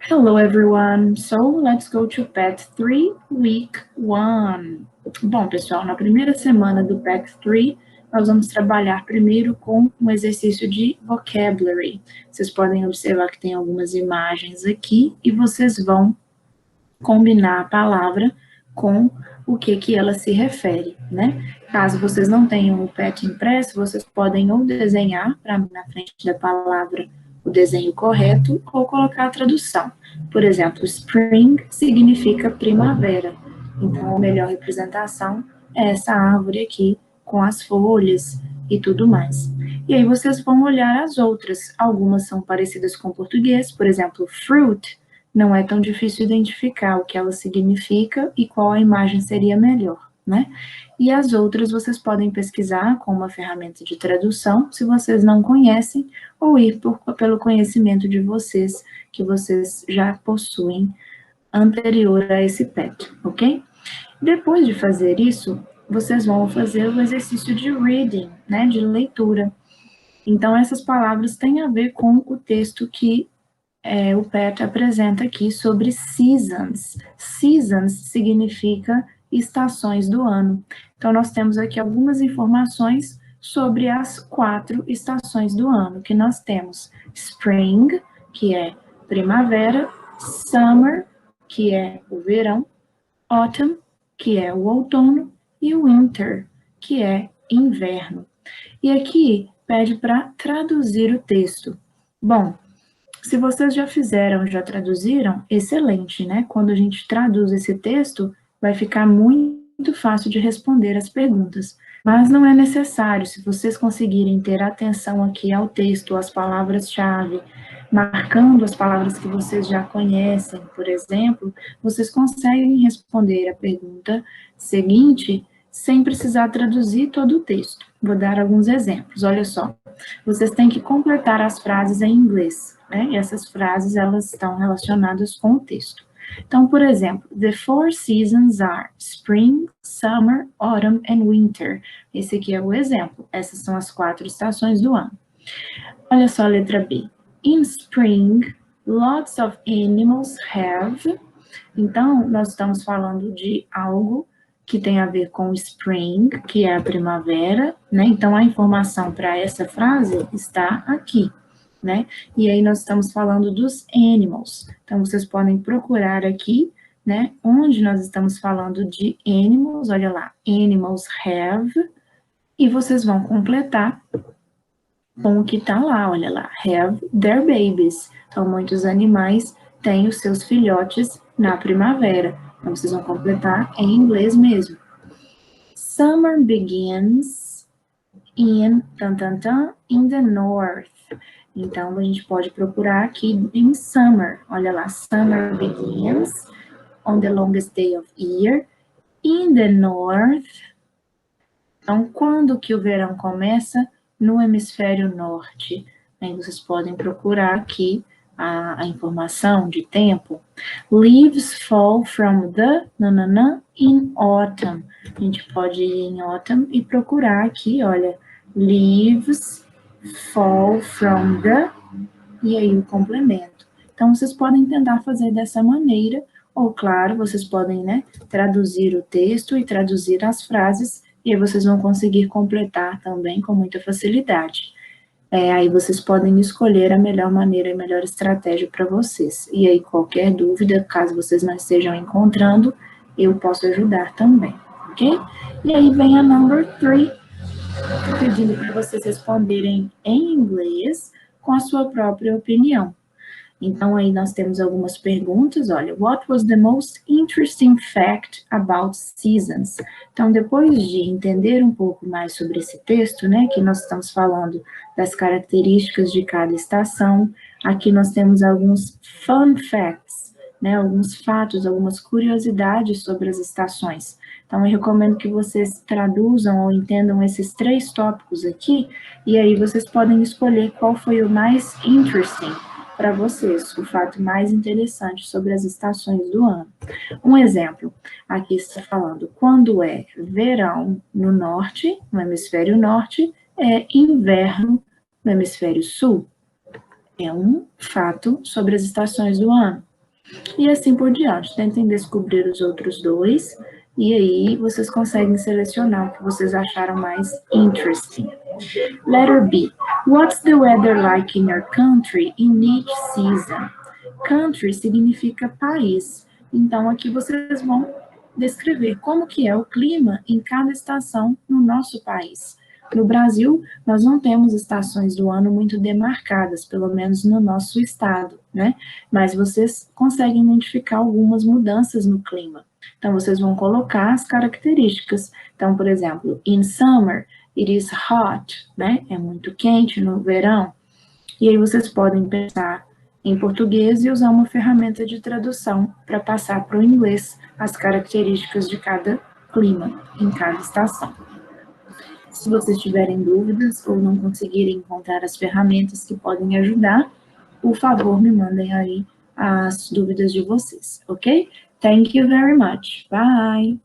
Hello everyone, so let's go to PET 3, Week 1. Bom, pessoal, na primeira semana do PET 3, nós vamos trabalhar primeiro com um exercício de vocabulary. Vocês podem observar que tem algumas imagens aqui e vocês vão combinar a palavra com o que ela se refere, né? Caso vocês não tenham o PET impresso, vocês podem ou desenhar na frente da palavra o desenho correto ou colocar a tradução. Por exemplo, spring significa primavera. Então, a melhor representação é essa árvore aqui, com as folhas e tudo mais. E aí vocês vão olhar as outras. Algumas são parecidas com o português, por exemplo, fruit, não é tão difícil identificar o que ela significa e qual a imagem seria melhor, né? E as outras vocês podem pesquisar com uma ferramenta de tradução, se vocês não conhecem, ou ir pelo conhecimento de vocês, que vocês já possuem anterior a esse PET, ok? Depois de fazer isso, vocês vão fazer o exercício de reading, né, de leitura. Então, essas palavras têm a ver com o texto que o PET apresenta aqui sobre seasons. Seasons significa estações do ano. Então, nós temos aqui algumas informações sobre as 4 estações do ano, que nós temos spring, que é primavera, summer, que é o verão, autumn, que é o outono, e winter, que é inverno. E aqui pede para traduzir o texto. Bom, se vocês já fizeram, já traduziram, excelente, né? Quando a gente traduz esse texto, vai ficar muito fácil de responder as perguntas. Mas não é necessário, se vocês conseguirem ter atenção aqui ao texto, às palavras-chave, marcando as palavras que vocês já conhecem, por exemplo, vocês conseguem responder a pergunta seguinte sem precisar traduzir todo o texto. Vou dar alguns exemplos, olha só. Vocês têm que completar as frases em inglês, né? E essas frases, elas estão relacionadas com o texto. Então, por exemplo, the 4 seasons are spring, summer, autumn and winter. Esse aqui é o exemplo. Essas são as 4 estações do ano. Olha só a letra B. In spring, lots of animals have. Então, nós estamos falando de algo que tem a ver com spring, que é a primavera, né? Então, a informação para essa frase está aqui, né? E aí nós estamos falando dos animals. Então, vocês podem procurar aqui, né? Onde nós estamos falando de animals, olha lá, animals have, e vocês vão completar com o que está lá, olha lá, have their babies. Então, muitos animais têm os seus filhotes na primavera. Então, vocês vão completar em inglês mesmo. Summer begins in, in the north. Então, a gente pode procurar aqui em summer. Olha lá, summer begins on the longest day of year in the north. Então, quando que o verão começa? No hemisfério norte. Aí vocês podem procurar aqui a informação de tempo. Leaves fall from the in autumn. A gente pode ir em autumn e procurar aqui, olha, leaves fall from the, e aí o complemento. Então, vocês podem tentar fazer dessa maneira, ou, claro, vocês podem, né, traduzir o texto e traduzir as frases, e aí vocês vão conseguir completar também com muita facilidade. Aí vocês podem escolher a melhor maneira e a melhor estratégia para vocês. E aí, qualquer dúvida, caso vocês não estejam encontrando, eu posso ajudar também, ok? E aí vem a number 3, pedindo para vocês responderem em inglês com a sua própria opinião. Então, aí nós temos algumas perguntas, olha, what was the most interesting fact about seasons? Então, depois de entender um pouco mais sobre esse texto, né, que nós estamos falando das características de cada estação, aqui nós temos alguns fun facts, né, alguns fatos, algumas curiosidades sobre as estações. Então, eu recomendo que vocês traduzam ou entendam esses 3 tópicos aqui, e aí vocês podem escolher qual foi o mais interesting para vocês, o fato mais interessante sobre as estações do ano. Um exemplo, aqui está falando, quando é verão no norte, no hemisfério norte, é inverno no hemisfério sul. É um fato sobre as estações do ano. E assim por diante. Tentem descobrir os outros dois, e aí vocês conseguem selecionar o que vocês acharam mais interesting. Letter B. What's the weather like in your country in each season? Country significa país. Então, aqui vocês vão descrever como que é o clima em cada estação no nosso país. No Brasil, nós não temos estações do ano muito demarcadas, pelo menos no nosso estado, né? Mas vocês conseguem identificar algumas mudanças no clima. Então, vocês vão colocar as características. Então, por exemplo, in summer, it is hot, né? É muito quente no verão. E aí vocês podem pensar em português e usar uma ferramenta de tradução para passar para o inglês as características de cada clima, em cada estação. Se vocês tiverem dúvidas ou não conseguirem encontrar as ferramentas que podem ajudar, por favor, me mandem aí as dúvidas de vocês, ok? Thank you very much. Bye!